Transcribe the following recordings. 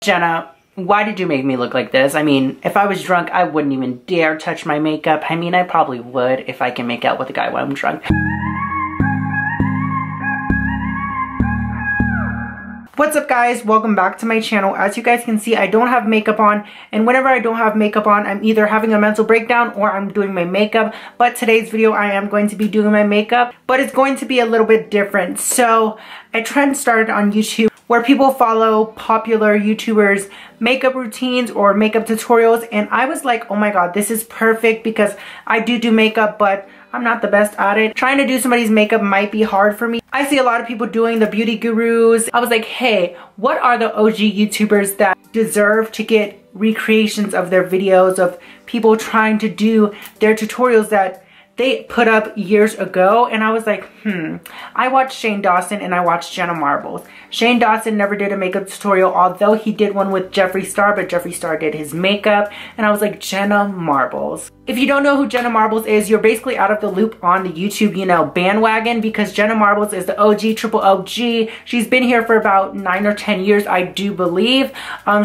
Jenna, why did you make me look like this? I mean, if I was drunk, I wouldn't even dare touch my makeup. I mean, I probably would if I can make out with a guy while I'm drunk. What's up guys, welcome back to my channel. As you guys can see, I don't have makeup on, and whenever I don't have makeup on, I'm either having a mental breakdown or I'm doing my makeup. But today's video, I am going to be doing my makeup, but it's going to be a little bit different. So a trend started on YouTube where people follow popular YouTubers' makeup routines or makeup tutorials, and I was like, oh my god, this is perfect because I do makeup, but I'm not the best at it. Trying to do somebody's makeup might be hard for me. I see a lot of people doing the beauty gurus. I was like, hey, what are the OG YouTubers that deserve to get recreations of their videos, of people trying to do their tutorials that they put up years ago? And I was like, I watched Shane Dawson and I watched Jennamarbles. Shane Dawson never did a makeup tutorial, although he did one with Jeffree Star, but Jeffree Star did his makeup. And I was like, Jennamarbles. If you don't know who Jennamarbles is, you're basically out of the loop on the YouTube, you know, bandwagon, because Jennamarbles is the OG, triple OG. She's been here for about 9 or 10 years, I do believe.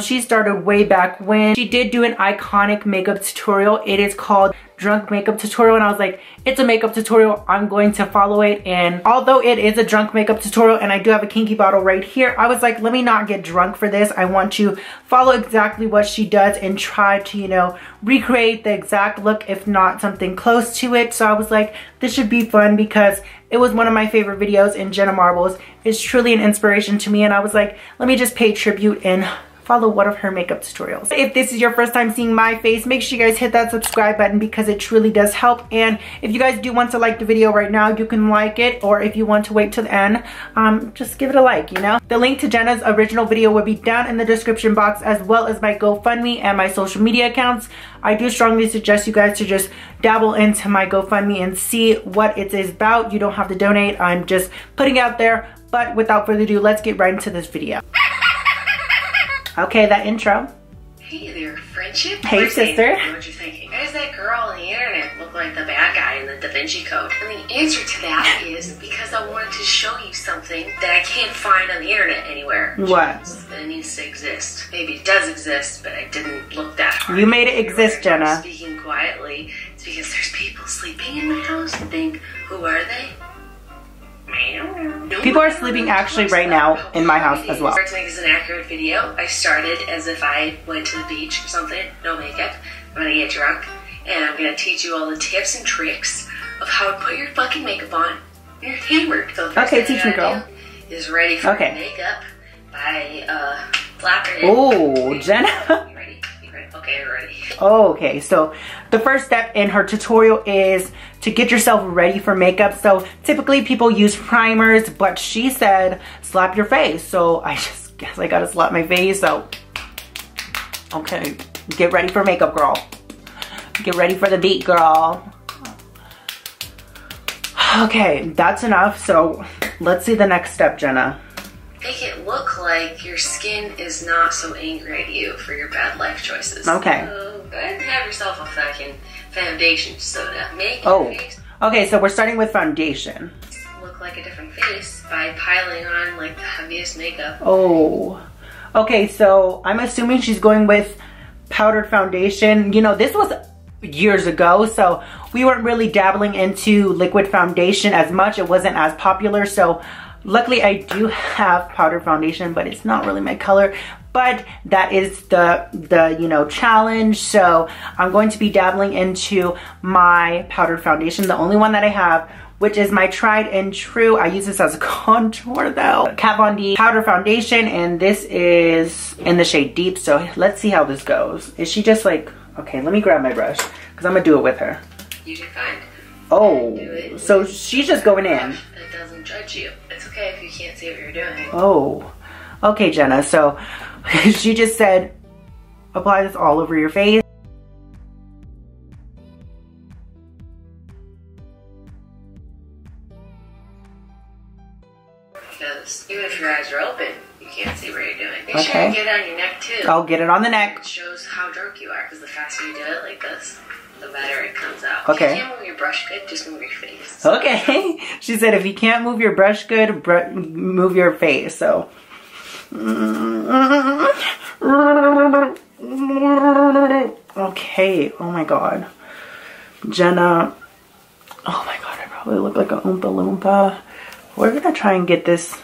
She started way back when. She did do an iconic makeup tutorial. It is called Drunk Makeup Tutorial, and I was like, it's a makeup tutorial, I'm going to follow it. And although it is a drunk makeup tutorial and I do have a kinky bottle right here, I was like, let me not get drunk for this. I want to follow exactly what she does and try to, you know, recreate the exact look, if not something close to it. So I was like, this should be fun because it was one of my favorite videos, and Jennamarbles is truly an inspiration to me. And I was like, let me just pay tribute and follow one of her makeup tutorials. If this is your first time seeing my face, make sure you guys hit that subscribe button because it truly does help. And if you guys do want to like the video right now, you can like it, or if you want to wait till the end, just give it a like, you know. The link to Jenna's original video will be down in the description box, as well as my GoFundMe and my social media accounts. I do strongly suggest you guys to just dabble into my GoFundMe and see what it is about. You don't have to donate, I'm just putting it out there. But without further ado, let's get right into this video. Okay, that intro. Hey there, friendship. Hey, sister. What you thinking? Why does that girl on the internet look like the bad guy in the Da Vinci Code? And the answer to that is because I wanted to show you something that I can't find on the internet anywhere. What? That it needs to exist. Maybe it does exist, but I didn't look that hard. You made it exist, Jenna. Speaking quietly, it's because there's people sleeping in my house and think, who are they? People are sleeping actually right now in my house as well. To make this an accurate video, I started as if I went to the beach or something, no makeup. I'm gonna get drunk, and I'm gonna teach you all the tips and tricks of how to put your fucking makeup on your handwork. So okay, teach me, girl. Is ready for makeup by flapping it. Oh, Jenna. You ready? You ready? Okay, we're ready. Okay, so the first step in her tutorial is to get yourself ready for makeup. So typically people use primers, but she said slap your face. So I just guess I gotta slap my face. So, okay, get ready for makeup, girl. Get ready for the beat, girl. Okay, that's enough. So let's see the next step, Jenna. Make it look like your skin is not so angry at you for your bad life choices. Okay. So go ahead and have yourself a fucking foundation soda. Make your face okay, so we're starting with foundation. Look like a different face by piling on like the heaviest makeup. Oh. Okay, so I'm assuming she's going with powdered foundation. You know, this was years ago, so we weren't really dabbling into liquid foundation as much. It wasn't as popular, so luckily I do have powder foundation, but it's not really my color. But that is the you know, challenge. So I'm going to be dabbling into my powdered foundation, the only one that I have, which is my tried and true. I use this as a contour though. Kat Von D powder foundation, and this is in the shade Deep. So let's see how this goes. Is she just like, okay, let me grab my brush because I'm gonna do it with her. You should find. Oh, so she's just going in. That doesn't judge you. It's okay if you can't see what you're doing. Oh, okay, Jenna. So she just said, apply this all over your face. Because even if your eyes are open, you can't see what you're doing. Make sure you get it on your neck too. I'll get it on the neck. It shows how drunk you are, because the faster you do it like this, the better it comes out. Okay. If you can't move your brush good, just move your face. Okay. She said if you can't move your brush good, move your face. So Okay, oh my god. Jenna. Oh my god, I probably look like a Oompa Loompa. We're gonna try and get this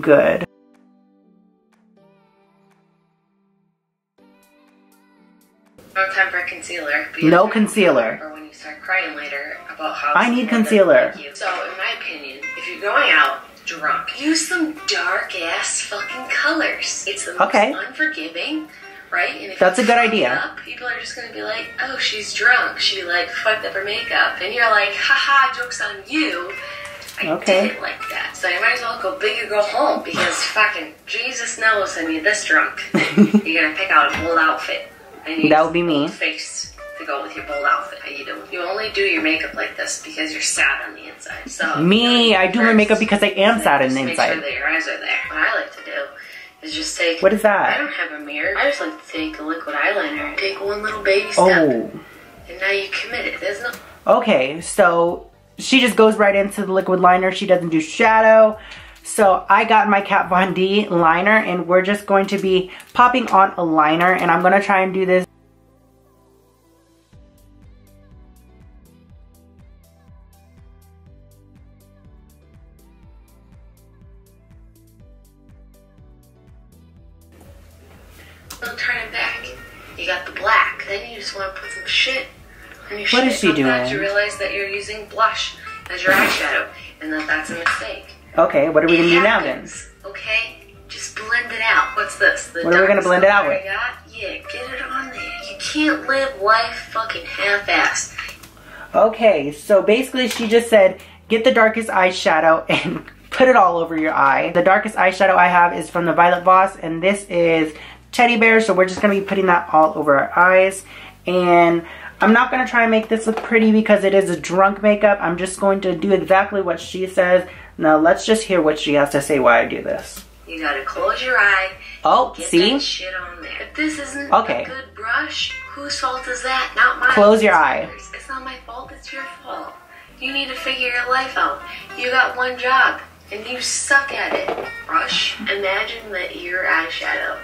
good. No time for concealer. No concealer. Or when you start crying later about how I need concealer. So, in my opinion, if you're going out drunk, use some dark ass fucking colors. It's the most unforgiving, right? And if that's a good idea. Up, people are just gonna be like, oh, she's drunk. She like fucked up her makeup, and you're like, haha, joke's on you. I did it like that. So you might as well go big or go home because fucking Jesus knows when you're this drunk, you're gonna pick out a bold outfit. And that would be me. Face to go with your bold outfit. How you doing? You only do your makeup like this because you're sad on the inside. So me, I do my makeup because I am sad on the inside. Make sure that your eyes are there. What I like to do is just take. What is that? I don't have a mirror. I just like to take a liquid eyeliner and take one little baby step. Oh. And now you committed. There's no. Okay, so she just goes right into the liquid liner. She doesn't do shadow. So I got my Kat Von D liner and we're just going to be popping on a liner and I'm going to try and do this. Don't turn it back. You got the black. Then you just want to put some shit on your shit. What is she doing? You realize that you're using blush as your eyeshadow and that's a mistake. Okay, what are we going to do now then? Okay, just blend it out. What's this? What are we going to blend it out with? Yeah, get it on there. You can't live life fucking half-assed. Okay, so basically she just said, get the darkest eyeshadow and put it all over your eye. The darkest eyeshadow I have is from the Violet Voss and this is Teddy Bear, so we're just going to be putting that all over our eyes. And I'm not going to try and make this look pretty because it is a drunk makeup. I'm just going to do exactly what she says. Now let's just hear what she has to say while I do this. You gotta close your eye. Oh, get see? That shit on there. If this isn't a good brush, whose fault is that? Not mine. Close your eye. It's not my fault, it's your fault. You need to figure your life out. You got one job, and you suck at it. Brush. Imagine that your eyeshadow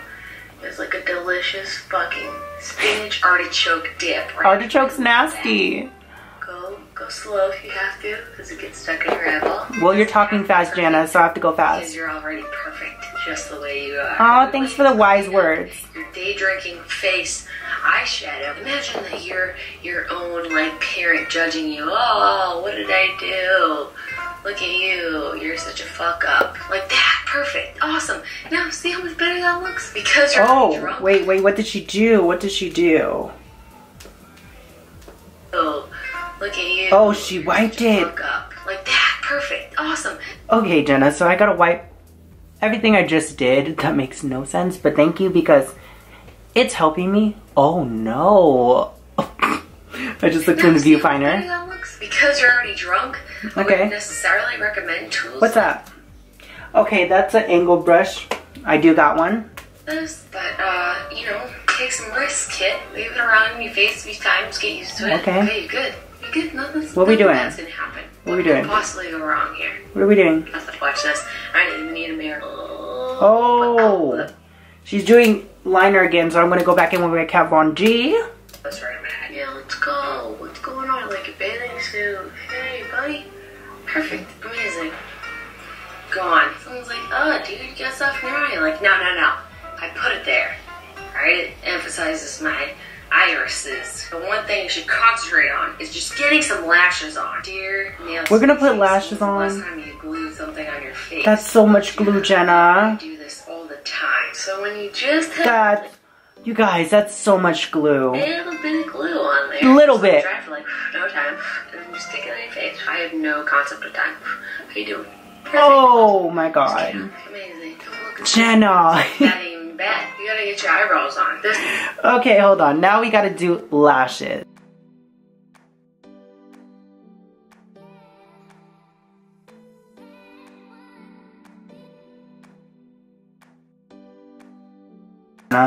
is like a delicious fucking spinach artichoke dip. Right? Artichoke's nasty. Go slow if you have to, because it gets stuck in your eyeball. Well, you're talking fast, Jenna, so I have to go fast. Because you're already perfect, just the way you are. Oh, thanks for the wise words. Your day drinking face eyeshadow. Imagine that you're your own like parent judging you. Oh, what did I do? Look at you. You're such a fuck up. Like that. Perfect. Awesome. Now see how much better that looks? Because you're drunk. Wait. What did she do? What did she do? Oh. Look at you. Oh, she wiped it. Up. Like that. Perfect. Awesome. Okay, Jenna, so I gotta wipe everything I just did. That makes no sense, but thank you because it's helping me. Oh no. I just looked in the viewfinder. That looks, because you're already drunk, I wouldn't necessarily recommend tools. What's that? Okay, that's an angled brush. I do got one. But, you know, take some risks, kid. Leave it around in your face a few times, get used to it. Okay. You're good. Good. Nothing's what are we doing? That's gonna happen. What are we doing? What could possibly go wrong here? What are we doing? Nothing. Watch this. I don't even need a mirror. Oh, she's doing liner again, so I'm gonna go back in with my Kat Von D. That's right, man. Yeah, let's go. What's going on? Like a bathing suit. Hey, buddy. Perfect. Amazing. Gone. Someone's like, oh, dude, get stuff in your eye. Like, no. I put it there. Alright? It emphasizes my irises. The one thing you should concentrate on is just getting some lashes on. Dear nails. We're gonna put lashes on. Last time you glued something on your face. That's so much glue, Jenna. I do this all the time. So when you just have you guys, that's so much glue. A little bit of glue on there. Little bit. Try for like no time. And then just stick it on your face. I have no concept of time. How you doing? Perfect. Oh my god. Amazing. Jenna. Not even bad. You gotta get your eyebrows on. Okay, hold on. Now we gotta do lashes.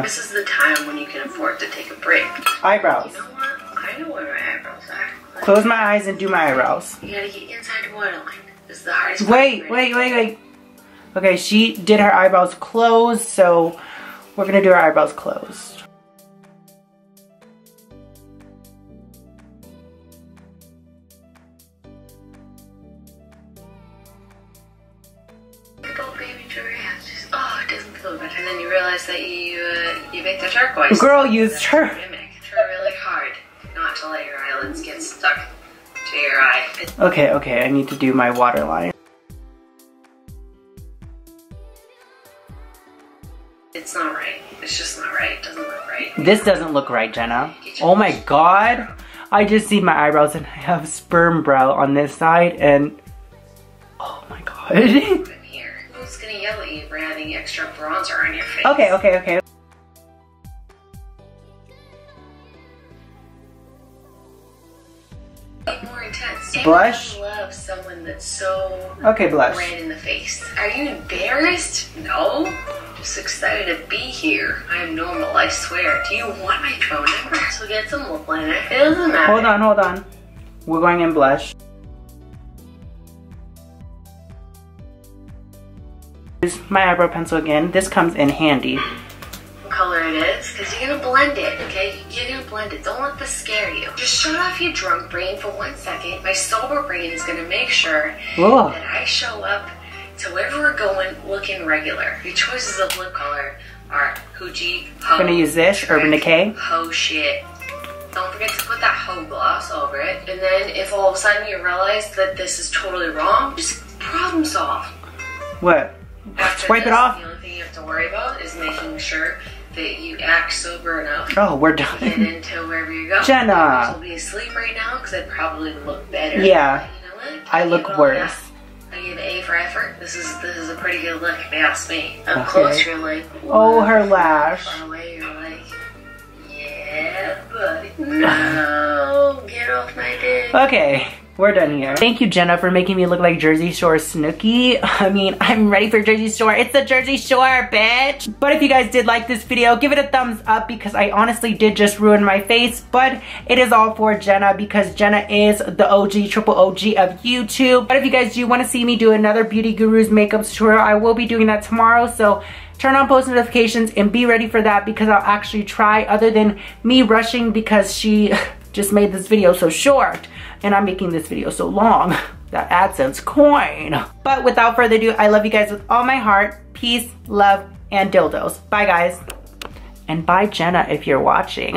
This is the time when you can afford to take a break. Eyebrows. You know what? I know where my eyebrows are. Like, close my eyes and do my eyebrows. You gotta get inside the waterline. This is the hardest part. Wait. Okay, she did her eyebrows closed, so we're gonna do her eyebrows closed. Go baby giraffe. Just, oh, it doesn't feel good. And then you realize that you baked a turquoise. Girl used her. Try really hard not to let your eyelids get stuck to your eye. Okay, I need to do my waterline. It's not right. It's just not right. It doesn't look right. This doesn't look right, Jenna. Oh my god. I just see my eyebrows and I have sperm brow on this side and oh my god. Here. Who's gonna yell at you for having extra bronzer on your face? Okay. More intense. Blush? I love someone that's so blush. red in the face. Are you embarrassed? No. Just excited to be here. I am normal, I swear. Do you want my phone number? So get some lip liner. It doesn't matter. Hold on. We're going in blush. Use my eyebrow pencil again. This comes in handy. What color it is? Because you're gonna blend it, okay? You're gonna blend it. Don't let this scare you. Just shut off your drunk brain for 1 second. My sober brain is gonna make sure that I show up to wherever we're going looking regular. Your choices of lip color are Hoochie, Ho. I'm gonna use this, Trick, Urban Decay. Ho shit. Don't forget to put that Ho gloss over it. And then if all of a sudden you realize that this is totally wrong, just problem solve. What? After Wipe it off. The only thing you have to worry about is making sure that you act sober enough. Oh, we're done. To get into wherever you go. Jenna. I'll be asleep right now because I probably look better. Yeah. But you know what? I look worse. I give A for effort. This is a pretty good look if you ask me. Up close, you're like, oh, her lash. Far away, you're like, yeah, buddy. No, get off my dick. Okay, we're done here. Thank you, Jenna, for making me look like Jersey Shore Snooki. I mean, I'm ready for Jersey Shore. It's the Jersey Shore, bitch. But if you guys did like this video, give it a thumbs up because I honestly did just ruin my face. But it is all for Jenna because Jenna is the OG, triple OG of YouTube. But if you guys do want to see me do another Beauty Gurus makeup tutorial, I will be doing that tomorrow. So turn on post notifications and be ready for that because I'll actually try, other than me rushing because she just made this video so short and I'm making this video so long. That AdSense coin. But without further ado, I love you guys with all my heart. Peace, love, and dildos. Bye, guys. And bye, Jenna, if you're watching.